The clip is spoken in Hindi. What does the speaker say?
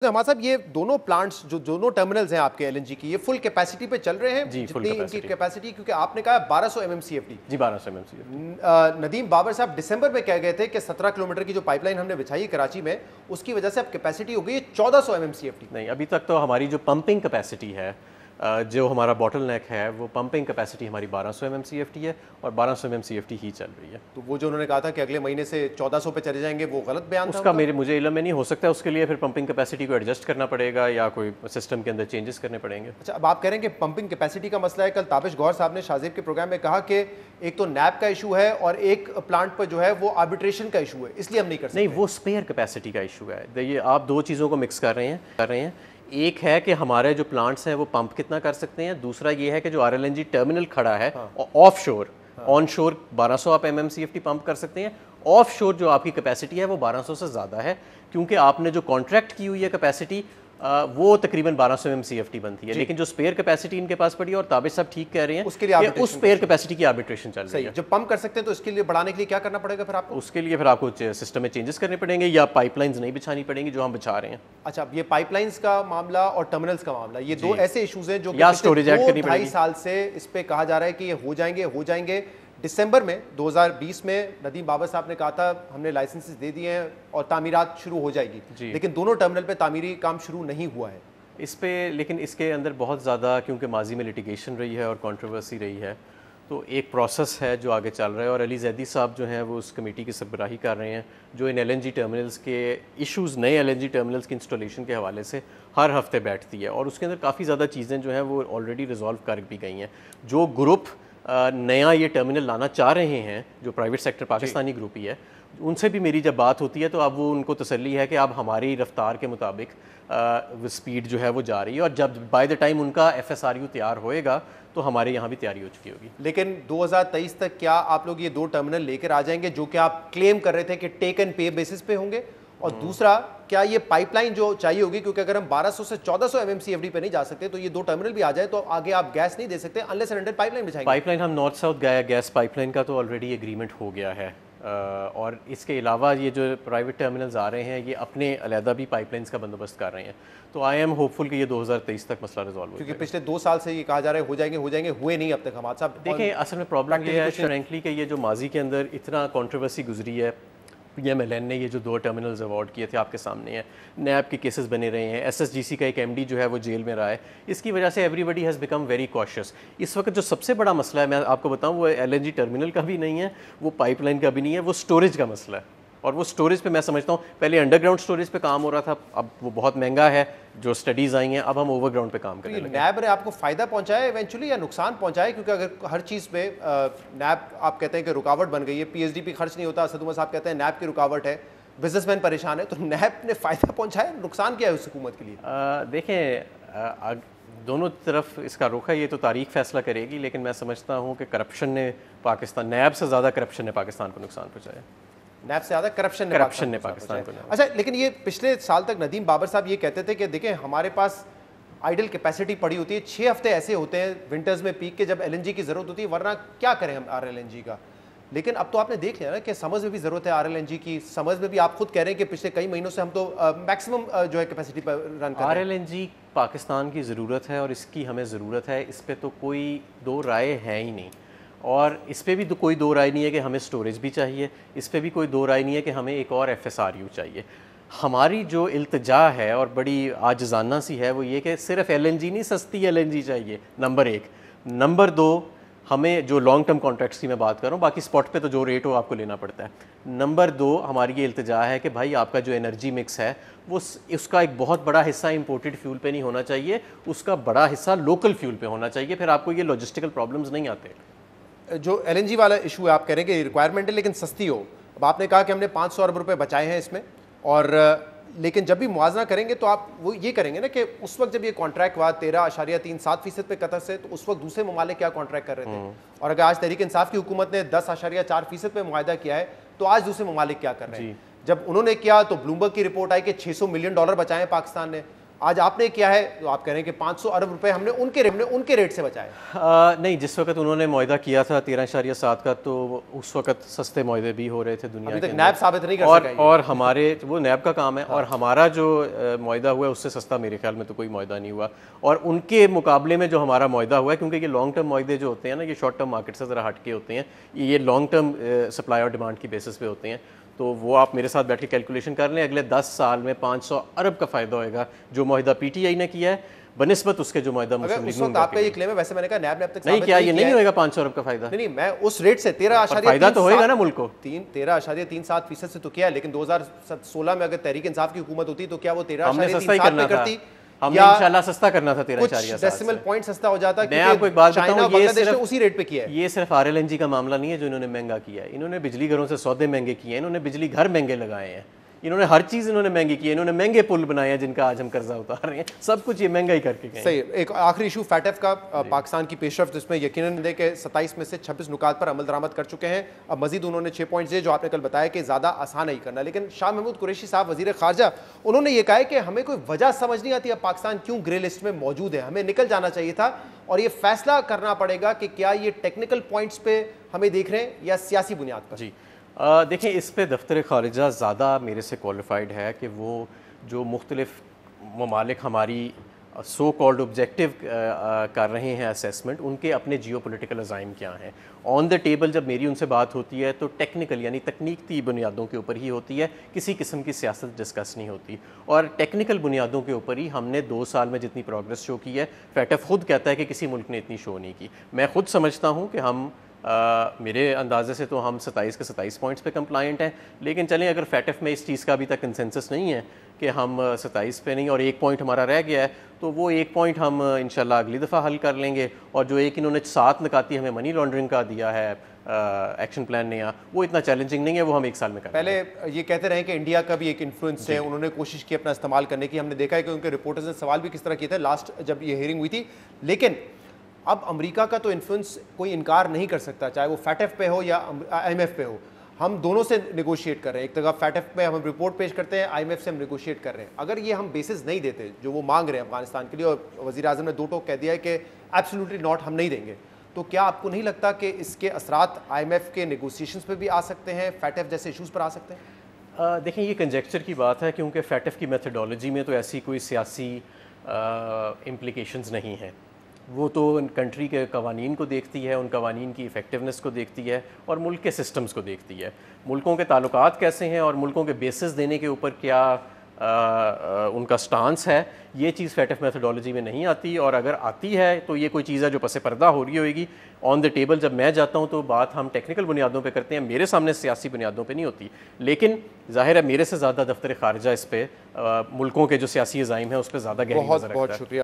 तो हमारे साहब ये दोनों प्लांट्स जो दोनों टर्मिनल्स हैं आपके एलएनजी की, ये फुल कैपेसिटी पे चल रहे हैं जी, फुल जितनी इनकी कैपेसिटी, क्योंकि आपने कहा 1200 एमएमसीएफडी। जी 1200 एमएमसीएफडी। नदीम बाबर साहब दिसंबर में कह गए थे कि 17 किलोमीटर की जो पाइपलाइन हमने बिछाई है कराची में, उसकी वजह से अब कैपेसिटी हो गई है 1400 एमएमसीएफडी। नहीं, अभी तक तो हमारी जो पंपिंग कैपेसिटी है, जो हमारा बॉटल नेक है, वो पंपिंग कैपेसिटी हमारी 1200 एमएमसीएफटी है और 1200 एमएमसीएफटी ही चल रही है। तो वो जो उन्होंने कहा था कि अगले महीने से 1400 पे चले जाएंगे, वो गलत बयान था उसका मुझे इल्म में नहीं हो सकता। उसके लिए फिर पंपिंग कैपेसिटी को एडजस्ट करना पड़ेगा या कोई सिस्टम के अंदर चेंजेस करने पड़ेंगे। अच्छा, अब आप कह रहे हैं कि पंपिंग कैपेसिटी का मसला है। कल ताबिश गौहर साहब ने शाहजेब के प्रोग्राम में कहा कि एक तो नैब का इशू है और एक प्लांट पर जो है वो आर्बिट्रेशन का इशू है, इसलिए हम नहीं कर सकते। नहीं, वो स्पेयर कैपेसिटी का इशू है। देखिए, आप दो चीज़ों को मिक्स कर रहे हैं। एक है कि हमारे जो प्लांट्स हैं वो पंप कितना कर सकते हैं, दूसरा ये है कि जो आरएलएनजी टर्मिनल खड़ा है ऑफ शोर, ऑन शोर 1200 आप एमएमसीएफटी पंप कर सकते हैं, ऑफ शोर जो आपकी कैपेसिटी है वो 1200 से ज़्यादा है, क्योंकि आपने जो कॉन्ट्रैक्ट की हुई है कैपेसिटी वो तकरीबन 1200 एमसीएफटी बनती है, लेकिन जो स्पेयर कैपेसिटी इनके पास पड़ी है, और ताबिश साहब ठीक कह रहे हैं, उसके लिए उस स्पेयर कैपेसिटी की आर्बिट्रेशन चल रही है। जो पंप कर सकते हैं तो इसके लिए बढ़ाने के लिए क्या करना पड़ेगा फिर आपको? उसके लिए फिर आपको सिस्टम में चेंजेस करने पड़ेंगे या पाइपलाइंस नहीं बिछानी पड़ेंगी जो हम बिछा रहे हैं। अच्छा, ये पाइपलाइंस का मामला और टर्मिनल्स का मामला, ये दो ऐसे इश्यूज हैं जो या स्टोरेज ऐड करनी पड़ेगी। 2-2.5 साल से इस पे कहा जा रहा है कि ये हो जाएंगे। दिसंबर में 2020 में नदीम बाबर साहब ने कहा था हमने लाइसेंसेस दे दिए हैं और तामीरात शुरू हो जाएगी, लेकिन दोनों टर्मिनल पे तामीरी काम शुरू नहीं हुआ है इस पे। लेकिन इसके अंदर बहुत ज़्यादा, क्योंकि माजी में लिटिगेशन रही है और कंट्रोवर्सी रही है, तो एक प्रोसेस है जो आगे चल रहा है, और अली जैदी साहब जो हैं वो उस कमेटी की सरबराही कर रहे हैं जो इन एलएनजी टर्मिनल्स के इश्यूज़, नए एलएनजी टर्मिनल्स की इंस्टॉलेशन के हवाले से हर हफ्ते बैठती है, और उसके अंदर काफ़ी ज़्यादा चीज़ें जो हैं वो ऑलरेडी रिजॉल्व कर भी गई हैं। जो ग्रुप नया ये टर्मिनल लाना चाह रहे हैं, जो प्राइवेट सेक्टर पाकिस्तानी ग्रुप ही है, उनसे भी मेरी जब बात होती है तो अब वो उनको तसल्ली है कि अब हमारी रफ्तार के मुताबिक स्पीड जो है वो जा रही है, और जब बाय द टाइम उनका FSRU तैयार होएगा तो हमारे यहाँ भी तैयारी हो चुकी होगी। लेकिन 2023 तक क्या आप लोग ये दो टर्मिनल लेकर आ जाएंगे जो कि आप क्लेम कर रहे थे कि टेक एंड पे बेसिस पे होंगे? और दूसरा, क्या ये पाइपलाइन जो चाहिए होगी, क्योंकि अगर हम 1200 से 1400 एमएमसीएफडी पे नहीं जा सकते तो ये दो टर्मिनल भी आ जाए तो आगे आप गैस नहीं दे सकते अनलेस एंड अनटिल पाइपलाइन बिछाएंगे। पाइपलाइन हम नॉर्थ साउथ गैस पाइपलाइन का तो ऑलरेडी एग्रीमेंट हो गया है, और इसके अलावा ये जो प्राइवेट टर्मिनल्स आ रहे हैं ये अपने अलहदा भी पाइपलाइंस का बंदोबस्त कर रहे हैं, तो आई एम होपफुल कि ये 2023 तक मसला रिजॉल्व हो जाएगा। क्योंकि पिछले 2 साल से ये कहा जा रहा है हो जाएंगे, हुए नहीं अब तक। हमारे साहब देखें, असल में प्रॉब्लम ये है फ्रेंकली कि ये जो माजी के अंदर इतना कंट्रोवर्सी गुजरी है, PMLN ने ये जो 2 टर्मिनल्स अवार्ड किए थे आपके सामने हैं, नैब के केसेस बने रहे हैं, SSGC का एक MD जो है वो जेल में रहा है, इसकी वजह से everybody has become very cautious. इस वक्त जो सबसे बड़ा मसला है, मैं आपको बताऊं, वो LNG टर्मिनल का भी नहीं है, वो पाइपलाइन का भी नहीं है, वो स्टोरेज का मसला है। और वो स्टोरेज पे मैं समझता हूँ पहले अंडरग्राउंड स्टोरेज पे काम हो रहा था, अब वो बहुत महंगा है, जो स्टडीज़ आई हैं, अब हम ओवरग्राउंड पे काम करें। नैब ने आपको फ़ायदा पहुंचाया इवेंचुअली या नुकसान पहुंचाया? क्योंकि अगर हर चीज़ पे नैब आप कहते हैं कि रुकावट बन गई है, PHDP खर्च नहीं होता, असद उमर साहब कहते हैं नैब की रुकावट है, बिजनेसमैन परेशान है, तो नैब ने फ़ायदा पहुँचाया, नुकसान क्या है उस हुकूमत के लिए? देखें, दोनों तरफ इसका रुख है, ये तो तारीख फैसला करेगी, लेकिन मैं समझता हूँ कि करप्शन ने पाकिस्तान, नैब से ज़्यादा करप्शन ने पाकिस्तान को नुकसान पहुँचाया। नैब से ज़्यादा करप्शन ने पाकिस्तान को। अच्छा, लेकिन ये पिछले साल तक नदीम बाबर साहब ये कहते थे कि देखें हमारे पास आइडल कैपेसिटी पड़ी होती है, 6 हफ्ते ऐसे होते हैं विंटर्स में पीक के जब LNG की ज़रूरत होती है, वरना क्या करें हम RLNG का। लेकिन अब तो आपने देख लिया ना कि समर्स में भी ज़रूरत है RLNG की, समर्स में भी आप खुद कह रहे हैं कि पिछले कई महीनों से हम तो मैक्सिमम जो है कैपेसिटी पर रन कर रहे हैं। RLNG पाकिस्तान की ज़रूरत है और इसकी हमें ज़रूरत है, इस पर तो कोई दो राय है ही नहीं, और इस पर भी तो कोई दो राय नहीं है कि हमें स्टोरेज भी चाहिए, इस पर भी कोई दो राय नहीं है कि हमें एक और FSRU चाहिए। हमारी जो इल्तिजा है और बड़ी आजिज़ाना सी है वो ये कि सिर्फ LNG नहीं, सस्ती LNG चाहिए, नंबर 1। नंबर 2, हमें जो लॉन्ग टर्म कॉन्ट्रैक्ट्स की मैं बात कर रहा हूँ, बाकी स्पॉट पे तो जो रेट हो आपको लेना पड़ता है। नंबर 2, हमारी ये इल्तिजा है कि भाई आपका जो एनर्जी मिक्स है वो उसका एक बहुत बड़ा हिस्सा इंपोर्टेड फ्यूल पे नहीं होना चाहिए, उसका बड़ा हिस्सा लोकल फ्यूल पे होना चाहिए, फिर आपको ये लॉजिस्टिकल प्रॉब्लम्स नहीं आते। जो LNG वाला इशू है, आप कह रहे हैं कि रिक्वायरमेंट है लेकिन सस्ती हो। अब आपने कहा कि हमने 500 अरब रुपए बचाए हैं इसमें, और लेकिन जब भी मुआवजा करेंगे तो आप वो ये करेंगे ना कि उस वक्त जब ये कॉन्ट्रैक्ट हुआ 13.37% पे कतर से, तो उस वक्त दूसरे ममालिक क्या कॉन्ट्रैक्ट कर रहे थे, और अगर आज तहरीक इंसाफ की हुकूमत ने 10.4% पे मुआहदा किया है तो आज दूसरे ममालिक क्या कर रहे हैं। जब उन्होंने किया तो ब्लूमबर्ग की रिपोर्ट आई कि $600 मिलियन बचाए पाकिस्तान ने, आज आपने किया है तो आप कह रहे हैं कि 500 अरब रुपए हमने उनके रेट से बचाए। नहीं, जिस वक्त उन्होंने मुआहदा किया था 13.7 का, तो उस वक्त सस्ते मुआहदे भी हो रहे थे दुनिया अभी के तक नैब साबित नहीं कर सका और हमारे वो नैब का काम है। और हमारा जो मुआहदा हुआ है उससे सस्ता मेरे ख्याल में तो कोई मुआहदा नहीं हुआ, और उनके मुकाबले में जो हमारा मुआहदा हुआ है, क्योंकि ये लॉन्ग टर्म मुआहदे जो होते हैं ना, ये शॉर्ट टर्म मार्केट से ज़रा हट के होते हैं, ये लॉन्ग टर्म सप्लाई और डिमांड की बेसिस पे होते हैं। तो वो आप मेरे साथ बैठ के कैलकुलेशन कर लें, अगले 10 साल में 500 अरब का फ़ायदा होएगा जो मुआहदा पीटीआई ने किया है बनिस्बत उसके जो मुआहदा मुस्लिम लीग ने आपका ये क्लेम है। वैसे मैंने कहा नैब तक नहीं किया, ये नहीं होएगा 500 अरब का फ़ायदा। नहीं, मैं उस रेट से 13.3 फ़ायदा तो होएगा ना मुल्क को। 13.37% से तो किया है, लेकिन 2016 में अगर तहरीक इंसाफ की हुकूमत होती तो क्या वो 13.37 में करती? हमने इंशाल्लाह सस्ता करना था 13.7 डेसिमल पॉइंट सस्ता हो जाता। मैं आपको एक बात बताऊं, ये सिर्फ उसी रेट पे किया है। ये सिर्फ आरएलएनजी का मामला नहीं है जो इन्होंने महंगा किया है। इन्होंने बिजली घरों से सौदे महंगे किए हैं, इन्होंने बिजली घर महंगे लगाए हैं, इन्होंने हर चीज़ इन्होंने महंगी की है, इन्होंने महंगे पुल बनाए हैं जिनका आज हम कर्जा उतार रहे हैं, सब कुछ ये महंगाई करके गए। सही। एक आखिरी इशू फैटफ का, पाकिस्तान की पेशरफ्त, जिसमें यकीनन है कि 27 में से 26 नुकात पर अमल दरामद कर चुके हैं। अब मजीद उन्होंने 6 पॉइंट्स दिए जो आपने कल बताया कि ज़्यादा आसान नहीं करना। लेकिन शाह महमूद कुरैशी साहब वज़ीर ख़ारजा, उन्होंने ये कहा है कि हमें कोई वजह समझ नहीं आती अब पाकिस्तान क्यों ग्रे लिस्ट में मौजूद है, हमें निकल जाना चाहिए था, और ये फैसला करना पड़ेगा कि क्या ये टेक्निकल पॉइंट्स पे हमें देख रहे हैं या सियासी बुनियाद पर। जी देखें, इस पे दफ्तर ख़ारिजा ज़्यादा मेरे से क्वालिफाइड है कि वो जो मुख्तलिफ ममालिक हमारी सो कॉल्ड ऑब्जेक्टिव कर रहे हैं असेसमेंट, उनके अपने जियो पोलिटिकल अज़ाइम क्या हैं। ऑन द टेबल जब मेरी उनसे बात होती है तो टेक्निकल यानी तकनीकी बुनियादों के ऊपर ही होती है, किसी किस्म की सियासत डिस्कस नहीं होती। और टेक्निकल बुनियादों के ऊपर ही हमने 2 साल में जितनी प्रोग्रेस शो की है, फैटफ खुद कहता है कि किसी मुल्क ने इतनी शो नहीं की। मैं खुद समझता हूँ कि हम मेरे अंदाजे से तो हम 27 के 27 पॉइंट्स पे कंप्लाइंट हैं, लेकिन चलें अगर फैटफ में इस चीज़ का अभी तक कंसेंसस नहीं है कि हम 27 पे नहीं और 1 पॉइंट हमारा रह गया है, तो वो 1 पॉइंट हम इंशाल्लाह अगली दफ़ा हल कर लेंगे। और जो एक इन्होंने 7 नकाती हमें मनी लॉन्ड्रिंग का दिया है एक्शन प्लान नया, वो इतना चैलेंजिंग नहीं है, वो हम 1 साल में करेंगे। पहले ये कहते रहे कि इंडिया का भी एक इन्फ्लुएंस है, उन्होंने कोशिश की अपना इस्तेमाल करने की, हमने देखा है कि उनके रिपोर्टर्स ने सवाल भी किस तरह किए थे लास्ट जब ये हियरिंग हुई थी। लेकिन अब अमेरिका का तो इन्फ्लुएंस कोई इनकार नहीं कर सकता, चाहे वो फैटफ पे हो या IMF पे हो। हम दोनों से नेगोशिएट कर रहे हैं, एक तरह फैटफ पे हम रिपोर्ट पेश करते हैं, IMF से हम नेगोशिएट कर रहे हैं। अगर ये हम बेसिस नहीं देते जो वो मांग रहे हैं अफगानिस्तान के लिए, और वज़ीर आज़म ने 2 टोक कह दिया है कि एब्सोल्युटली नॉट, हम नहीं देंगे, तो क्या आपको नहीं लगता कि इसके असरात IMF के नेगोशिएशंस पे भी आ सकते हैं, फैटफ जैसे इशूज़ पर आ सकते हैं? देखें, ये कंजेक्चर की बात है, क्योंकि फैटफ की मेथडोलॉजी में तो ऐसी कोई सियासी इम्प्लिकेशंस नहीं है। वो तो कंट्री के कवानीन को देखती है, उन कवानीन की इफ़ेक्टिवनेस को देखती है और मुल्क के सिस्टम्स को देखती है, मुल्कों के ताल्लुकात कैसे हैं और मुल्कों के बेसिस देने के ऊपर क्या उनका स्टांस है। ये चीज़ फैटफ मेथडोलॉजी में नहीं आती, और अगर आती है तो ये कोई चीज़ है जो पसे पर्दा हो रही होगी। ऑन द टेबल जब मैं जाता हूँ तो बात हम टेक्निकल बुनियादों पे करते हैं, मेरे सामने सियासी बुनियादों पे नहीं होती। लेकिन जाहिर है मेरे से ज़्यादा दफ्तर ख़ारिजा इस पे मुल्कों के जो सियासी अज़ाइम है उस पर ज़्यादा गहरी नज़र रखता है। बहुत शुक्रिया।